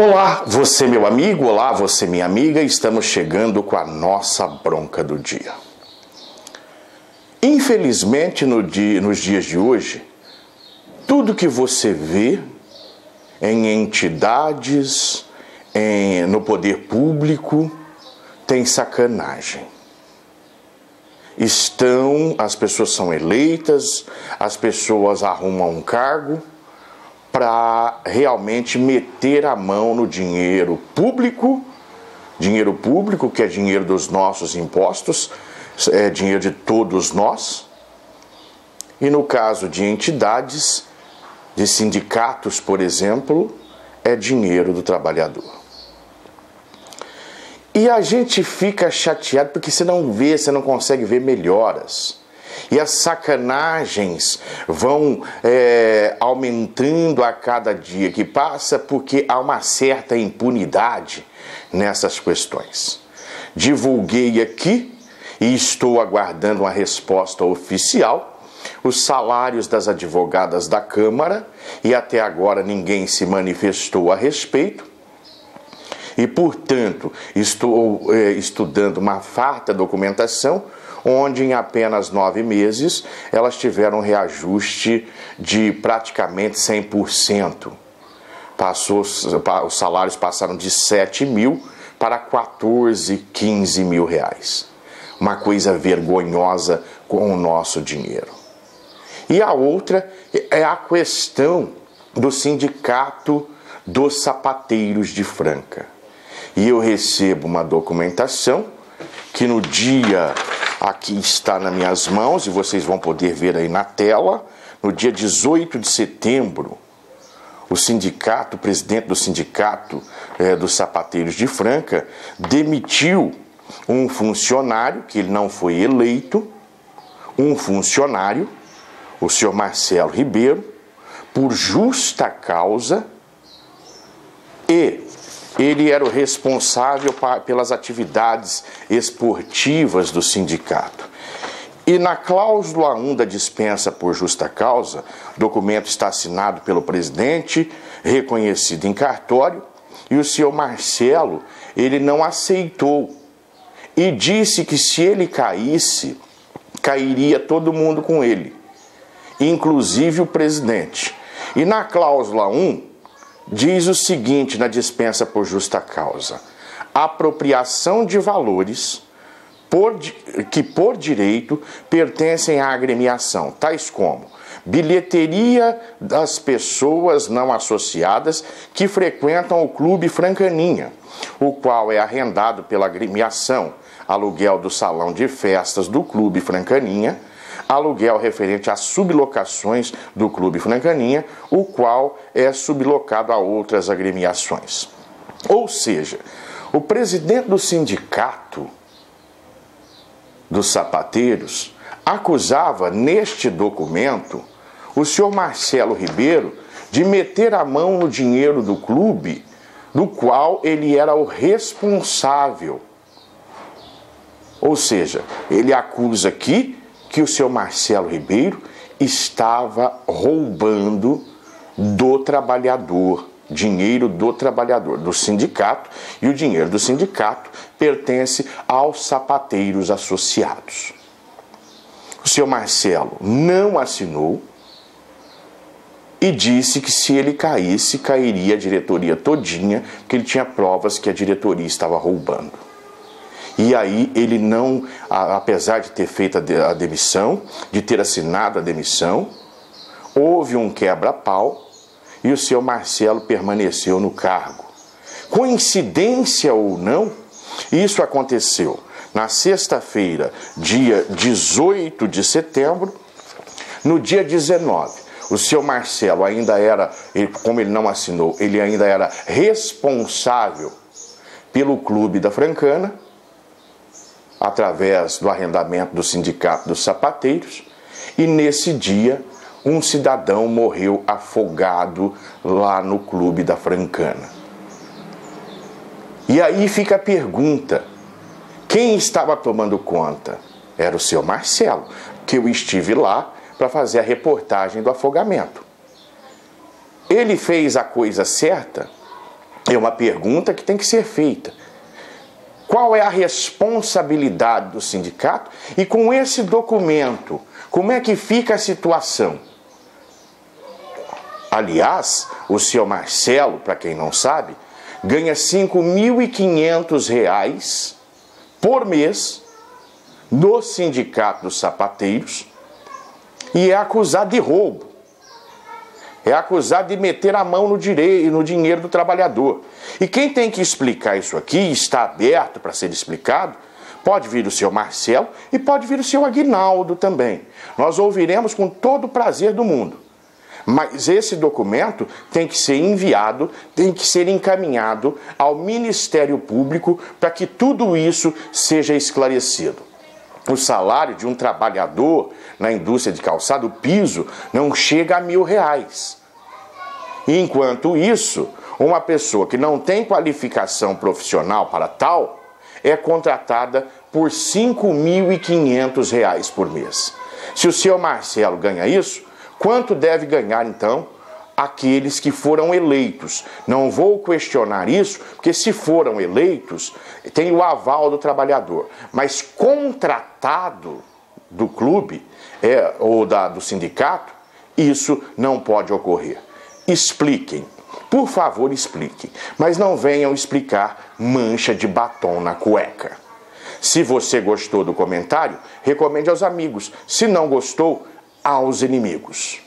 Olá, você meu amigo, olá, você minha amiga, estamos chegando com a nossa bronca do dia. Infelizmente, nos dias de hoje, tudo que você vê em entidades, no poder público, tem sacanagem. As pessoas são eleitas, as pessoas arrumam um cargo para realmente meter a mão no dinheiro público que é dinheiro dos nossos impostos, é dinheiro de todos nós, e no caso de entidades, de sindicatos, por exemplo, é dinheiro do trabalhador. E a gente fica chateado porque você não consegue ver melhoras. E as sacanagens vão aumentando a cada dia que passa porque há uma certa impunidade nessas questões. Divulguei aqui e estou aguardando uma resposta oficial os salários das advogadas da Câmara e até agora ninguém se manifestou a respeito. E, portanto, estou estudando uma farta documentação onde em apenas 9 meses elas tiveram um reajuste de praticamente 100%. Os salários passaram de 7 mil para 14, 15 mil reais. Uma coisa vergonhosa com o nosso dinheiro. E a outra é a questão do Sindicato dos Sapateiros de Franca. E eu recebo uma documentação que no dia, aqui está nas minhas mãos, e vocês vão poder ver aí na tela, no dia 18 de setembro, o presidente do Sindicato dos Sapateiros de Franca demitiu um funcionário, que ele não foi eleito, um funcionário, o senhor Marcelo Ribeiro, por justa causa, e ele era o responsável pelas atividades esportivas do sindicato. E na cláusula 1 da dispensa por justa causa, o documento está assinado pelo presidente, reconhecido em cartório, e o senhor Marcelo, ele não aceitou. E disse que se ele caísse, cairia todo mundo com ele, inclusive o presidente. E na cláusula 1, diz o seguinte na dispensa por justa causa: apropriação de valores que por direito pertencem à agremiação, tais como bilheteria das pessoas não associadas que frequentam o Clube Francaninha, o qual é arrendado pela agremiação, aluguel do salão de festas do Clube Francaninha, aluguel referente às sublocações do Clube Francaninha, o qual é sublocado a outras agremiações. Ou seja, o presidente do Sindicato dos Sapateiros acusava neste documento o senhor Marcelo Ribeiro de meter a mão no dinheiro do clube, do qual ele era o responsável. Ou seja, ele acusa aqui que o senhor Marcelo Ribeiro estava roubando do trabalhador, dinheiro do trabalhador, do sindicato, e o dinheiro do sindicato pertence aos sapateiros associados. O senhor Marcelo não assinou e disse que se ele caísse, cairia a diretoria todinha, porque ele tinha provas que a diretoria estava roubando. E aí ele não, apesar de ter feito a demissão, de ter assinado a demissão, houve um quebra-pau e o senhor Marcelo permaneceu no cargo. Coincidência ou não, isso aconteceu na sexta-feira, dia 18 de setembro, no dia 19. O senhor Marcelo ainda era, como ele não assinou, ele ainda era responsável pelo Clube da Francana, através do arrendamento do Sindicato dos Sapateiros, e nesse dia um cidadão morreu afogado lá no Clube da Francana. E aí fica a pergunta: quem estava tomando conta? Era o senhor Marcelo, que eu estive lá para fazer a reportagem do afogamento. Ele fez a coisa certa? É uma pergunta que tem que ser feita. Qual é a responsabilidade do sindicato? E com esse documento, como é que fica a situação? Aliás, o senhor Marcelo, para quem não sabe, ganha R$ 5.500 por mês no Sindicato dos Sapateiros e é acusado de roubo. É acusado de meter a mão no dinheiro do trabalhador. E quem tem que explicar isso aqui, está aberto para ser explicado, pode vir o senhor Marcelo e pode vir o senhor Aguinaldo também. Nós ouviremos com todo o prazer do mundo. Mas esse documento tem que ser enviado, tem que ser encaminhado ao Ministério Público para que tudo isso seja esclarecido. O salário de um trabalhador na indústria de calçado, o piso, não chega a R$1.000. E enquanto isso, uma pessoa que não tem qualificação profissional para tal, é contratada por R$ 5.500 por mês. Se o senhor Marcelo ganha isso, quanto deve ganhar, então, aqueles que foram eleitos? Não vou questionar isso, porque se foram eleitos, tem o aval do trabalhador. Mas contratado do clube ou do sindicato, isso não pode ocorrer. Expliquem. Por favor, expliquem. Mas não venham explicar mancha de batom na cueca. Se você gostou do comentário, recomende aos amigos. Se não gostou, aos inimigos.